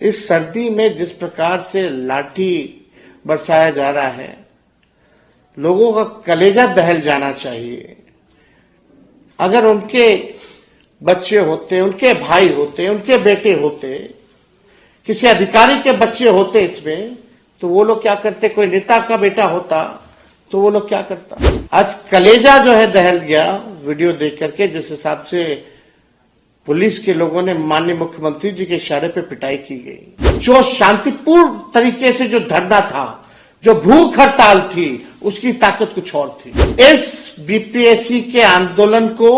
इस सर्दी में जिस प्रकार से लाठी बरसाया जा रहा है, लोगों का कलेजा दहल जाना चाहिए। अगर उनके बच्चे होते, उनके भाई होते, उनके बेटे होते, किसी अधिकारी के बच्चे होते इसमें, तो वो लोग क्या करते? कोई नेता का बेटा होता तो वो लोग क्या करता? आज कलेजा जो है दहल गया वीडियो देख करके, जिस हिसाब से पुलिस के लोगों ने माननीय मुख्यमंत्री जी के इशारे पे पिटाई की गई। जो शांतिपूर्ण तरीके से जो धरना था, जो भूख हड़ताल थी, उसकी ताकत कुछ और थी। इस बीपीएससी के आंदोलन को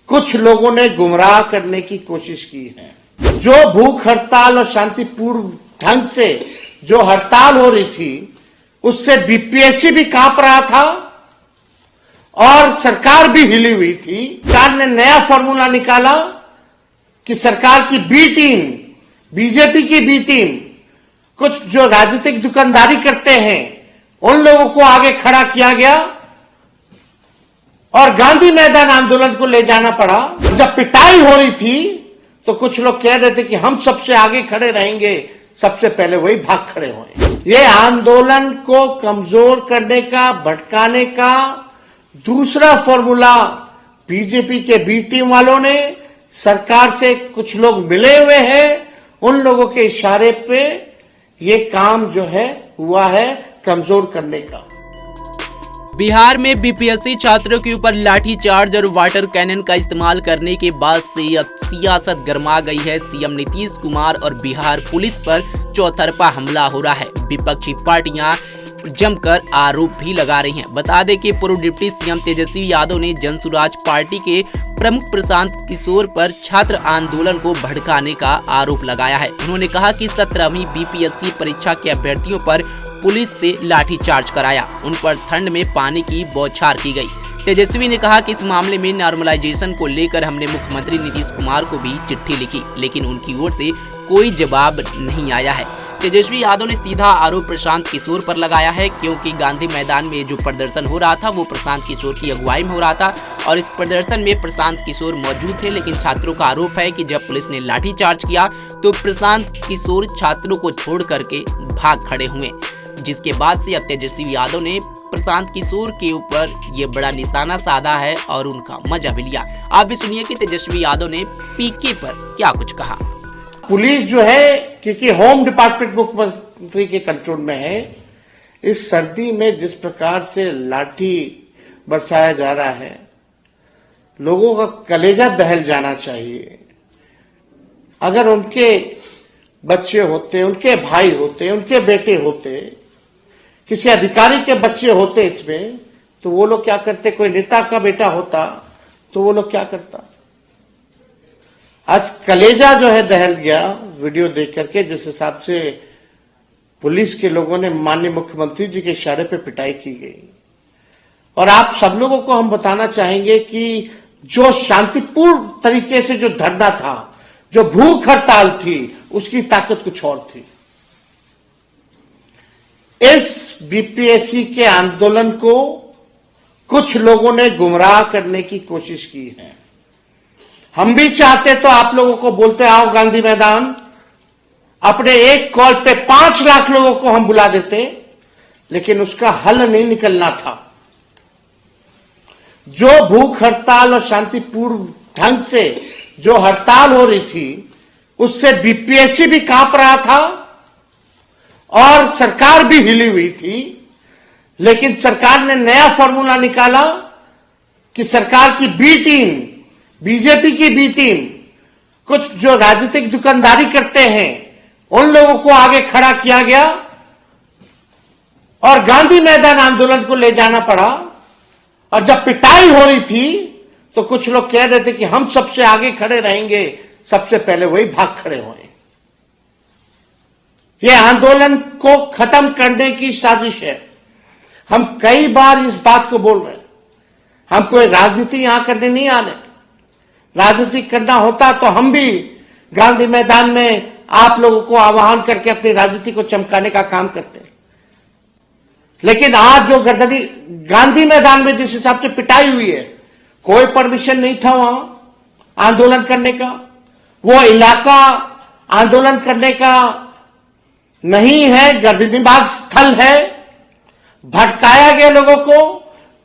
कुछ लोगों ने गुमराह करने की कोशिश की है। जो भूख हड़ताल और शांतिपूर्ण ढंग से जो हड़ताल हो रही थी, उससे बीपीएससी भी कांप रहा था और सरकार भी हिली हुई थी। सरकार ने नया फॉर्मूला निकाला कि सरकार की बी टीम, बीजेपी की बी टीम, कुछ जो राजनीतिक दुकानदारी करते हैं, उन लोगों को आगे खड़ा किया गया और गांधी मैदान आंदोलन को ले जाना पड़ा। जब पिटाई हो रही थी तो कुछ लोग कह रहे थे कि हम सबसे आगे खड़े रहेंगे, सबसे पहले वही भाग खड़े हुए। ये आंदोलन को कमजोर करने का, भटकाने का दूसरा फॉर्मूला बीजेपी के बी टीम वालों ने, सरकार से कुछ लोग मिले हुए हैं, उन लोगों के इशारे पे ये काम जो है हुआ है कमजोर करने का। बिहार में बीपीएससी छात्रों के ऊपर लाठीचार्ज और वाटर कैनन का इस्तेमाल करने के बाद से अब सियासत गर्मा गई है। सीएम नीतीश कुमार और बिहार पुलिस पर चौतरफा हमला हो रहा है। विपक्षी पार्टियां जमकर आरोप भी लगा रही हैं। बता दें कि पूर्व डिप्टी सीएम तेजस्वी यादव ने जनसुराज पार्टी के प्रमुख प्रशांत किशोर पर छात्र आंदोलन को भड़काने का आरोप लगाया है। उन्होंने कहा कि 17वीं बीपीएससी परीक्षा के अभ्यर्थियों पर पुलिस से लाठीचार्ज कराया, उन पर ठंड में पानी की बौछार की गई। तेजस्वी ने कहा कि इस मामले में नॉर्मलाइजेशन को लेकर हमने मुख्यमंत्री नीतीश कुमार को भी चिट्ठी लिखी, लेकिन उनकी ओर से कोई जवाब नहीं आया है। तेजस्वी यादव ने सीधा आरोप प्रशांत किशोर पर लगाया है, क्योंकि गांधी मैदान में जो प्रदर्शन हो रहा था वो प्रशांत किशोर की अगुवाई में हो रहा था और इस प्रदर्शन में प्रशांत किशोर मौजूद थे। लेकिन छात्रों का आरोप है कि जब पुलिस ने लाठीचार्ज किया तो प्रशांत किशोर छात्रों को छोड़ करके भाग खड़े हुए, जिसके बाद से अब तेजस्वी यादव ने प्रशांत किशोर के ऊपर ये बड़ा निशाना साधा है और उनका मजा भी लिया। आप भी सुनिए कि तेजस्वी यादव ने पीके पर क्या कुछ कहा। पुलिस जो है, क्योंकि होम डिपार्टमेंट मुख्यमंत्री के कंट्रोल में है, इस सर्दी में जिस प्रकार से लाठी बरसाया जा रहा है, लोगों का कलेजा दहल जाना चाहिए। अगर उनके बच्चे होते, उनके भाई होते, उनके बेटे होते, किसी अधिकारी के बच्चे होते इसमें, तो वो लोग क्या करते? कोई नेता का बेटा होता तो वो लोग क्या करता? आज कलेजा जो है दहल गया वीडियो देख करके, जिस हिसाब से पुलिस के लोगों ने माननीय मुख्यमंत्री जी के इशारे पे पिटाई की गई। और आप सब लोगों को हम बताना चाहेंगे कि जो शांतिपूर्ण तरीके से जो धरना था, जो भूख हड़ताल थी, उसकी ताकत कुछ और थी। इस बीपीएससी के आंदोलन को कुछ लोगों ने गुमराह करने की कोशिश की है। हम भी चाहते तो आप लोगों को बोलते आओ गांधी मैदान, अपने एक कॉल पे 5 लाख लोगों को हम बुला देते, लेकिन उसका हल नहीं निकलना था। जो भूख हड़ताल और शांतिपूर्ण ढंग से जो हड़ताल हो रही थी, उससे बीपीएससी भी कांप रहा था और सरकार भी हिली हुई थी। लेकिन सरकार ने नया फॉर्मूला निकाला कि सरकार की बी टीम, बीजेपी की बी टीम, कुछ जो राजनीतिक दुकानदारी करते हैं, उन लोगों को आगे खड़ा किया गया और गांधी मैदान आंदोलन को ले जाना पड़ा। और जब पिटाई हो रही थी तो कुछ लोग कह रहे थे कि हम सबसे आगे खड़े रहेंगे, सबसे पहले वही भाग खड़े हुए। यह आंदोलन को खत्म करने की साजिश है। हम कई बार इस बात को बोल रहे हैं। हम कोई राजनीति यहां करने नहीं आने। राजनीति करना होता तो हम भी गांधी मैदान में आप लोगों को आह्वान करके अपनी राजनीति को चमकाने का काम करते हैं। लेकिन आज जो गर्दनी गांधी मैदान में जिस हिसाब से पिटाई हुई है, कोई परमिशन नहीं था वहां आंदोलन करने का। वो इलाका आंदोलन करने का नहीं है, गर्दनीबाग स्थल है। भटकाया गया लोगों को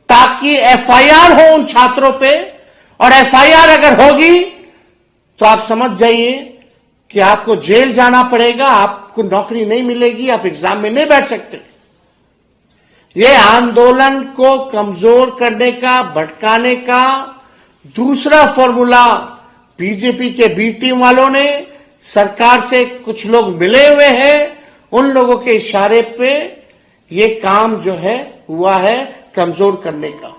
ताकि एफआईआर हो उन छात्रों पे, और एफआईआर अगर होगी तो आप समझ जाइए कि आपको जेल जाना पड़ेगा, आपको नौकरी नहीं मिलेगी, आप एग्जाम में नहीं बैठ सकते। ये आंदोलन को कमजोर करने का, भटकाने का दूसरा फॉर्मूला बीजेपी के बी टीम वालों ने, सरकार से कुछ लोग मिले हुए हैं, उन लोगों के इशारे पे ये काम जो है हुआ है कमजोर करने का।